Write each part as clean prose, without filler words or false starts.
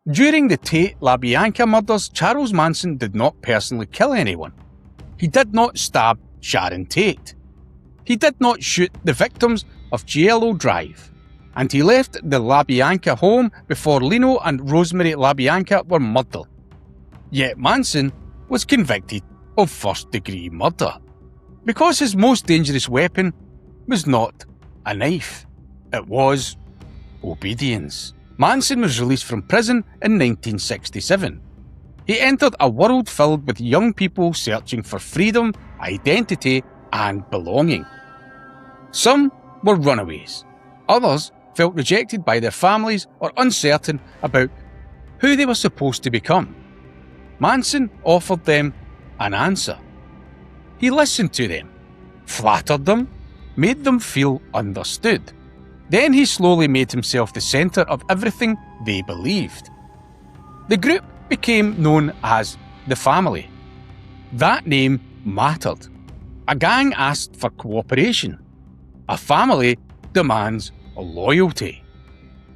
During the Tate-LaBianca murders, Charles Manson did not personally kill anyone. He did not stab Sharon Tate. He did not shoot the victims of Cielo Drive. And he left the LaBianca home before Lino and Rosemary LaBianca were murdered. Yet Manson was convicted of first-degree murder, because his most dangerous weapon was not a knife. It was obedience. Manson was released from prison in 1967. He entered a world filled with young people searching for freedom, identity, and belonging. Some were runaways. Others felt rejected by their families or uncertain about who they were supposed to become. Manson offered them an answer. He listened to them, flattered them, made them feel understood. Then he slowly made himself the centre of everything they believed. The group became known as the Family. That name mattered. A gang asked for cooperation. A family demands loyalty.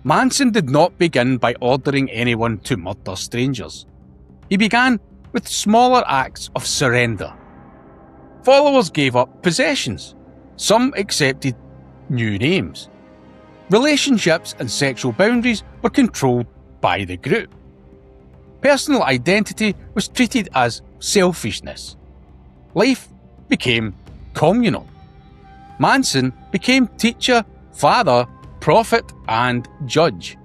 Manson did not begin by ordering anyone to murder strangers. He began with smaller acts of surrender. Followers gave up possessions. Some accepted new names. Relationships and sexual boundaries were controlled by the group. Personal identity was treated as selfishness. Life became communal. Manson became teacher, father, prophet, and judge.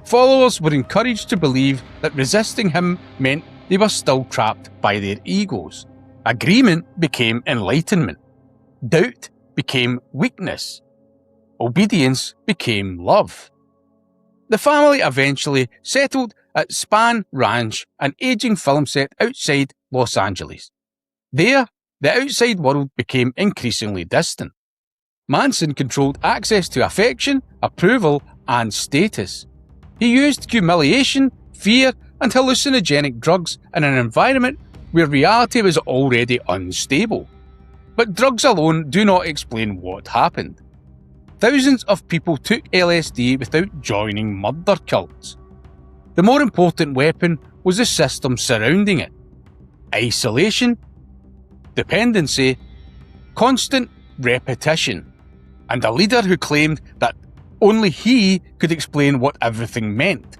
Followers were encouraged to believe that resisting him meant they were still trapped by their egos. Agreement became enlightenment. Doubt became weakness. Obedience became love. The family eventually settled at Spahn Ranch, an aging film set outside Los Angeles. There, the outside world became increasingly distant. Manson controlled access to affection, approval, and status. He used humiliation, fear, and hallucinogenic drugs in an environment where reality was already unstable. But drugs alone do not explain what happened. Thousands of people took LSD without joining murder cults. The more important weapon was the system surrounding it. Isolation, dependency, constant repetition, and a leader who claimed that only he could explain what everything meant.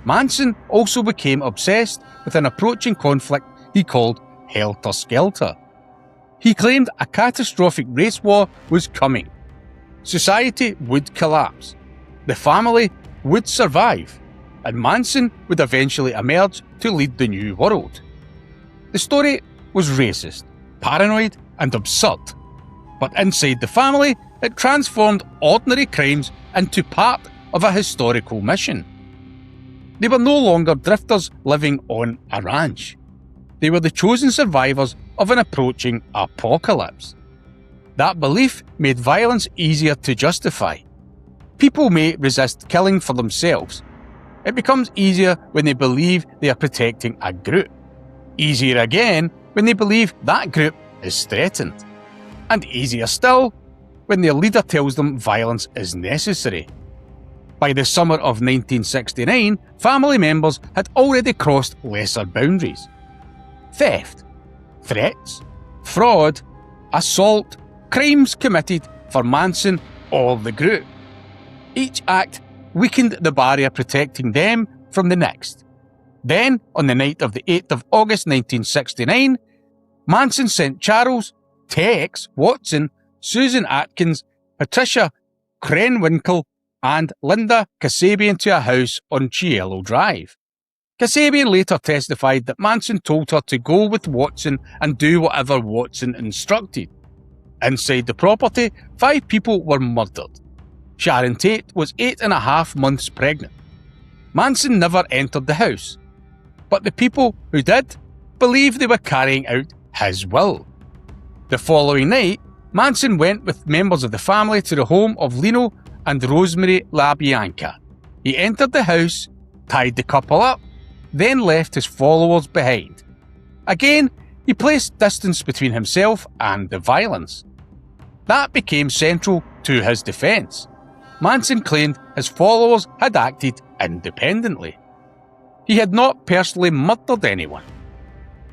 Manson also became obsessed with an approaching conflict he called Helter Skelter. He claimed a catastrophic race war was coming. Society would collapse. The family would survive, and Manson would eventually emerge to lead the new world. The story was racist, paranoid, and absurd, but inside the family, it transformed ordinary crimes into part of a historical mission. They were no longer drifters living on a ranch. They were the chosen survivors of an approaching apocalypse. That belief made violence easier to justify. People may resist killing for themselves. It becomes easier when they believe they are protecting a group. Easier again when they believe that group is threatened. And easier still when their leader tells them violence is necessary. By the summer of 1969, family members had already crossed lesser boundaries. Theft, threats, fraud, assault, crimes committed for Manson or the group. Each act weakened the barrier protecting them from the next. Then, on the night of the 8th of August 1969, Manson sent Charles, Tex, Watson, Susan Atkins, Patricia Krenwinkel, and Linda Kasabian to a house on Cielo Drive. Kasabian later testified that Manson told her to go with Watson and do whatever Watson instructed. Inside the property, 5 people were murdered. Sharon Tate was 8.5 months pregnant. Manson never entered the house, but the people who did believed they were carrying out his will. The following night, Manson went with members of the family to the home of Lino and Rosemary LaBianca. He entered the house, tied the couple up, then left his followers behind. Again, he placed distance between himself and the violence. That became central to his defense. Manson claimed his followers had acted independently. He had not personally murdered anyone.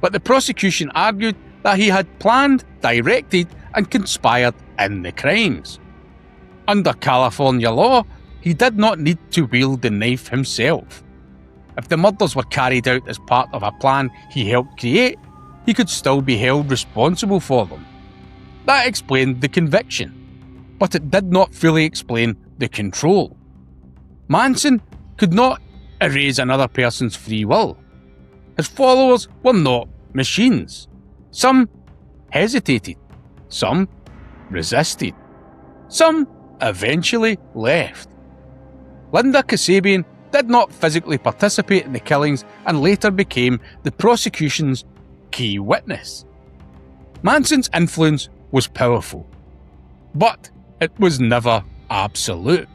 But the prosecution argued that he had planned, directed, and conspired in the crimes. Under California law, he did not need to wield the knife himself. If the murders were carried out as part of a plan he helped create, he could still be held responsible for them. That explained the conviction, but it did not fully explain the control. Manson could not erase another person's free will. His followers were not machines. Some hesitated. Some resisted. Some eventually left. Linda Kasabian did not physically participate in the killings and later became the prosecution's key witness. Manson's influence was powerful, but it was never absolute.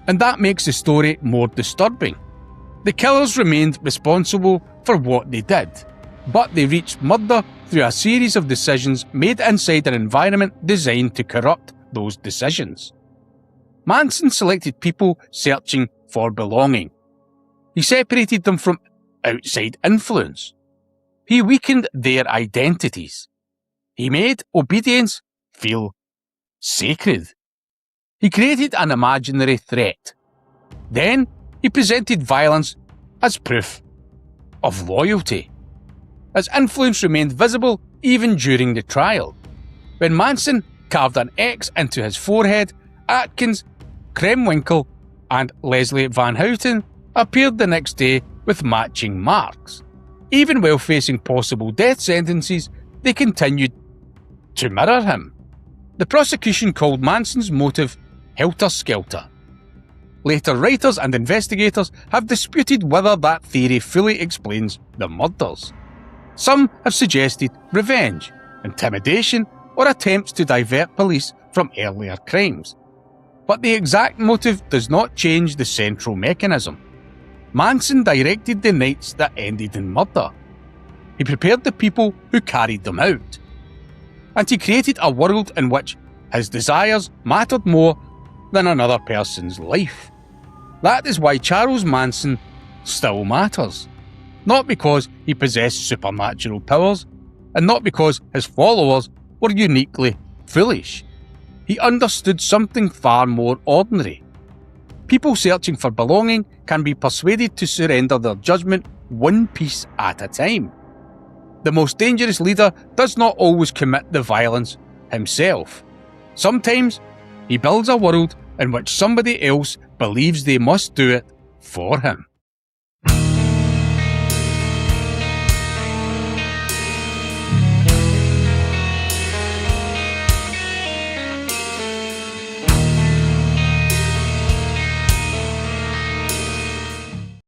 And that makes the story more disturbing. The killers remained responsible for what they did, but they reached murder through a series of decisions made inside an environment designed to corrupt those decisions. Manson selected people searching for belonging. He separated them from outside influence. He weakened their identities. He made obedience feel sacred. He created an imaginary threat. Then he presented violence as proof of loyalty. His influence remained visible even during the trial. When Manson carved an X into his forehead, Atkins, Kremwinkle, and Leslie Van Houten appeared the next day with matching marks. Even while facing possible death sentences, they continued to mirror him. The prosecution called Manson's motive Helter Skelter. Later writers and investigators have disputed whether that theory fully explains the murders. Some have suggested revenge, intimidation, or attempts to divert police from earlier crimes. But the exact motive does not change the central mechanism. Manson directed the nights that ended in murder. He prepared the people who carried them out. And he created a world in which his desires mattered more than another person's life. That is why Charles Manson still matters. Not because he possessed supernatural powers, and not because his followers were uniquely foolish. He understood something far more ordinary. People searching for belonging can be persuaded to surrender their judgment one piece at a time. The most dangerous leader does not always commit the violence himself. Sometimes he builds a world in which somebody else believes they must do it for him.